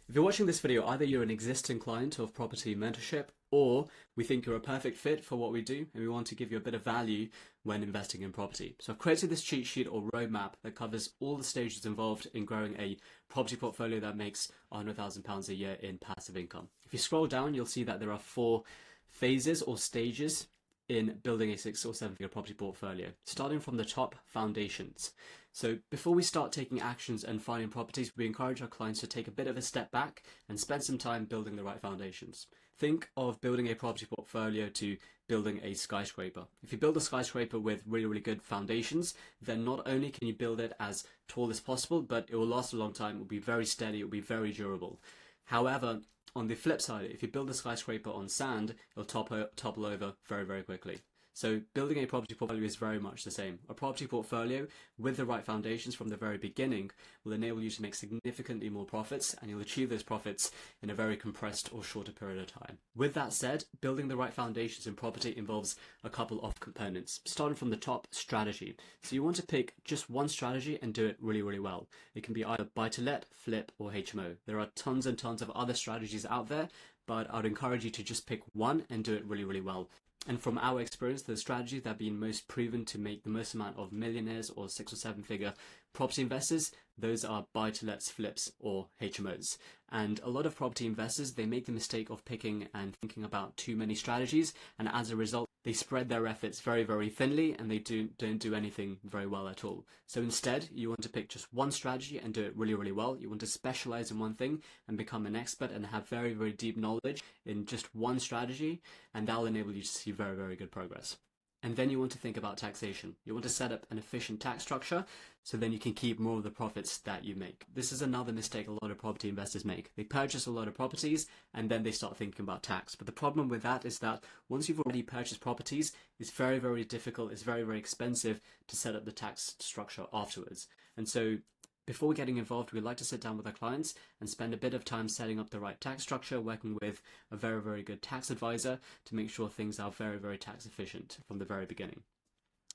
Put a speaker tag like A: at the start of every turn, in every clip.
A: If you're watching this video, either you're an existing client of Property Mentorship, or we think you're a perfect fit for what we do and we want to give you a bit of value when investing in property. So I've created this cheat sheet or roadmap that covers all the stages involved in growing a property portfolio that makes £100,000 a year in passive income. If you scroll down, you'll see that there are 4 phases or stages in building a 6 or 7 figure property portfolio, starting from the top, foundations. So before we start taking actions and finding properties, we encourage our clients to take a bit of a step back and spend some time building the right foundations. Think of building a property portfolio to building a skyscraper. If you build a skyscraper with really good foundations, then not only can you build it as tall as possible, but it will last a long time, it will be very steady, it will be very durable. However, on the flip side, if you build a skyscraper on sand, it'll topple over very quickly. So building a property portfolio is very much the same. A property portfolio with the right foundations from the very beginning will enable you to make significantly more profits, and you'll achieve those profits in a very compressed or shorter period of time. With that said, building the right foundations in property involves a couple of components. Starting from the top, strategy. So you want to pick just one strategy and do it really well. It can be either buy to let, flip, or HMO. There are tons and tons of other strategies out there, but I'd encourage you to just pick one and do it really well. And from our experience, the strategies that have been most proven to make the most amount of millionaires or 6 or 7 figure property investors, those are buy-to-lets, flips, or HMOs. And a lot of property investors, they make the mistake of picking and thinking about too many strategies, and as a result, they spread their efforts very thinly, and they don't do anything very well at all. So instead, you want to pick just one strategy and do it really well. You want to specialize in one thing and become an expert and have very deep knowledge in just one strategy, and that will enable you to see very good progress. And then you want to think about taxation. You want to set up an efficient tax structure so then you can keep more of the profits that you make. This is another mistake a lot of property investors make. They purchase a lot of properties and then they start thinking about tax. But the problem with that is that once you've already purchased properties, it's very difficult, it's very expensive to set up the tax structure afterwards. And so before getting involved, we like to sit down with our clients and spend a bit of time setting up the right tax structure, working with a very good tax advisor to make sure things are very tax efficient from the very beginning.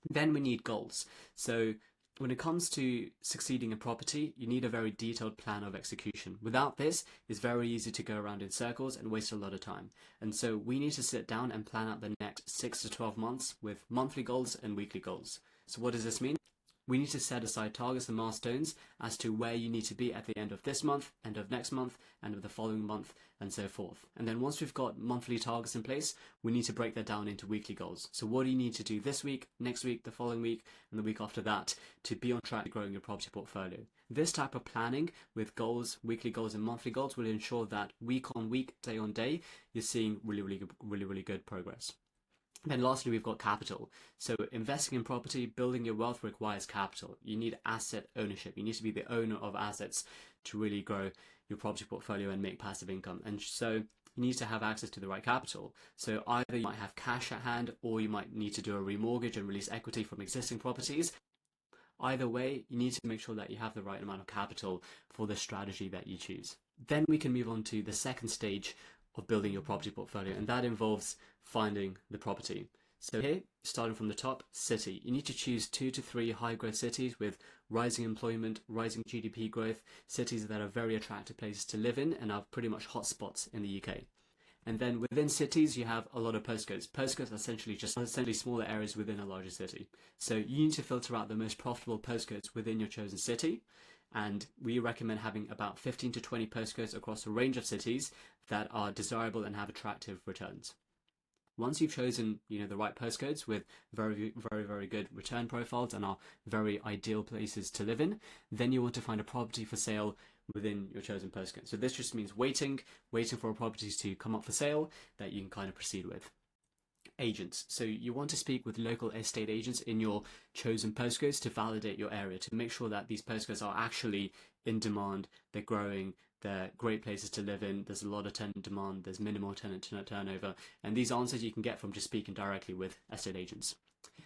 A: Then we need goals. So when it comes to succeeding in property, you need a very detailed plan of execution. Without this, it's very easy to go around in circles and waste a lot of time. And so we need to sit down and plan out the next 6 to 12 months with monthly goals and weekly goals. So what does this mean? We need to set aside targets and milestones as to where you need to be at the end of this month, end of next month, end of the following month, and so forth. And then once we've got monthly targets in place, we need to break that down into weekly goals. So what do you need to do this week, next week, the following week, and the week after that to be on track to growing your property portfolio? This type of planning with goals, weekly goals and monthly goals will ensure that week on week, day on day, you're seeing really good progress. Then lastly, we've got capital. So investing in property, building your wealth requires capital. You need asset ownership. You need to be the owner of assets to really grow your property portfolio and make passive income. And so you need to have access to the right capital. So either you might have cash at hand, or you might need to do a remortgage and release equity from existing properties. Either way, you need to make sure that you have the right amount of capital for the strategy that you choose. Then we can move on to the second stage of building your property portfolio, and that involves finding the property. So here, starting from the top, city. You need to choose 2 to 3 high growth cities with rising employment, rising GDP growth, cities that are very attractive places to live in and are pretty much hotspots in the UK. And then within cities, you have a lot of postcodes. Postcodes are essentially smaller areas within a larger city. So you need to filter out the most profitable postcodes within your chosen city. And we recommend having about 15 to 20 postcodes across a range of cities that are desirable and have attractive returns. Once you've chosen, the right postcodes with very good return profiles and are very ideal places to live in, then you want to find a property for sale within your chosen postcode. So this just means waiting for properties to come up for sale that you can kind of proceed with. Agents. So you want to speak with local estate agents in your chosen postcodes to validate your area, to make sure that these postcodes are actually in demand, they're growing, they're great places to live in, there's a lot of tenant demand, there's minimal tenant turnover, and these answers you can get from just speaking directly with estate agents.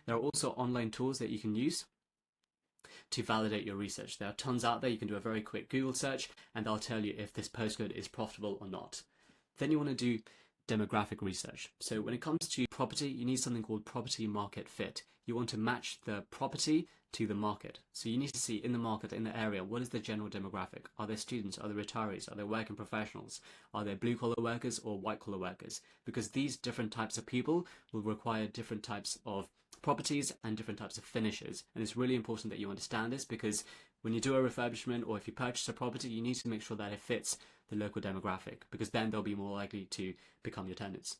A: There are also online tools that you can use to validate your research. There are tons out there. You can do a very quick Google search and they'll tell you if this postcode is profitable or not. Then you want to do demographic research. So when it comes to property, you need something called property market fit. you want to match the property to the market. So you need to see in the market, in the area, what is the general demographic? Are there students? Are there retirees? Are there working professionals? Are there blue collar workers or white collar workers? Because these different types of people will require different types of properties and different types of finishes. And it's really important that you understand this, because when you do a refurbishment or if you purchase a property, you need to make sure that it fits the local demographic, because then they'll be more likely to become your tenants.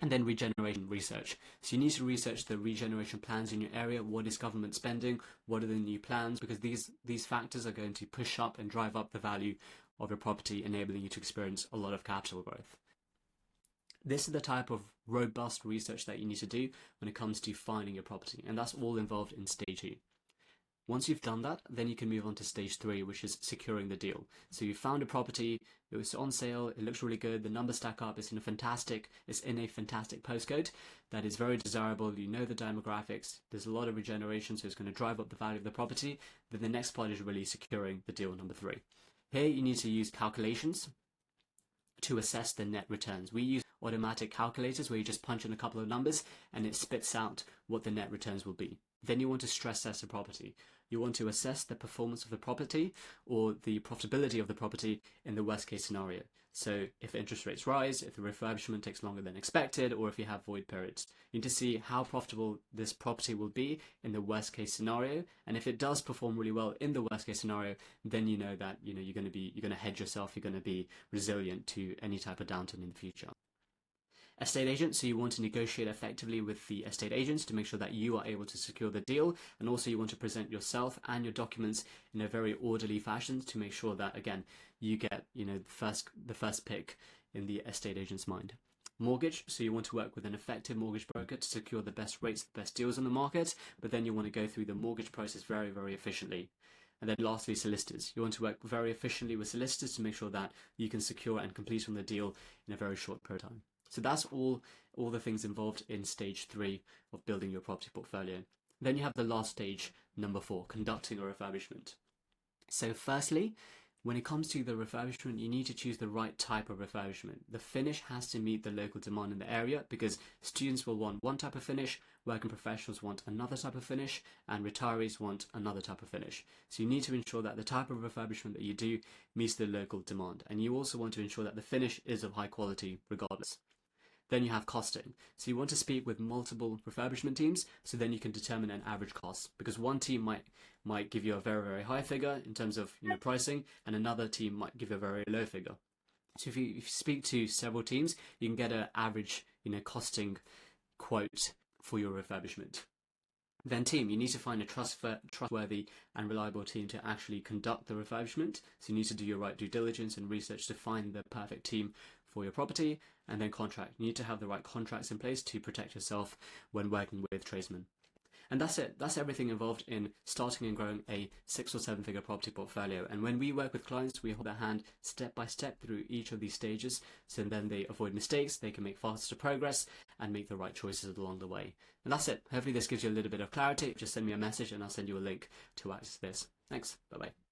A: And then regeneration research. So you need to research the regeneration plans in your area. What is government spending? What are the new plans? Because these factors are going to push up and drive up the value of your property, enabling you to experience a lot of capital growth. This is the type of robust research that you need to do when it comes to finding your property, and that's all involved in stage 2. Once you've done that, then you can move on to stage 3, which is securing the deal. So you found a property, it was on sale, it looks really good, the numbers stack up, it's in a fantastic postcode that is very desirable, you know the demographics, there's a lot of regeneration, so it's going to drive up the value of the property. Then the next part is really securing the deal number 3. Here you need to use calculations to assess the net returns. We use automatic calculators where you just punch in a couple of numbers and it spits out what the net returns will be. Then you want to stress test a property. You want to assess the performance of the property or the profitability of the property in the worst case scenario. So if interest rates rise, if the refurbishment takes longer than expected, or if you have void periods, you need to see how profitable this property will be in the worst case scenario. And if it does perform really well in the worst case scenario, then you know that you're going to hedge yourself, you're going to be resilient to any type of downturn in the future. Estate agents, so you want to negotiate effectively with the estate agents to make sure that you are able to secure the deal, and also you want to present yourself and your documents in a very orderly fashion to make sure that, again, you get the first pick in the estate agent's mind. Mortgage, so you want to work with an effective mortgage broker to secure the best rates, the best deals on the market, but then you want to go through the mortgage process very, very efficiently. And then lastly, solicitors. You want to work very efficiently with solicitors to make sure that you can secure and complete on the deal in a very short period of time. So that's all the things involved in stage 3 of building your property portfolio. Then you have the last stage, number 4, conducting a refurbishment. So firstly, when it comes to the refurbishment, you need to choose the right type of refurbishment. The finish has to meet the local demand in the area, because students will want one type of finish, working professionals want another type of finish, and retirees want another type of finish. So you need to ensure that the type of refurbishment that you do meets the local demand. And you also want to ensure that the finish is of high quality regardless. Then you have costing. So you want to speak with multiple refurbishment teams, so then you can determine an average cost, because one team might give you a very, very high figure in terms of pricing, and another team might give you a very low figure. So if you speak to several teams, you can get an average costing quote for your refurbishment. Then team, you need to find a trustworthy and reliable team to actually conduct the refurbishment. So you need to do your right due diligence and research to find the perfect team for your property. And then contract. You need to have the right contracts in place to protect yourself when working with tradesmen. And that's it. That's everything involved in starting and growing a 6 or 7 figure property portfolio. And when we work with clients, we hold their hand step by step through each of these stages. So then they avoid mistakes, they can make faster progress and make the right choices along the way. And that's it. Hopefully this gives you a little bit of clarity. Just send me a message and I'll send you a link to access this. Thanks. Bye-bye.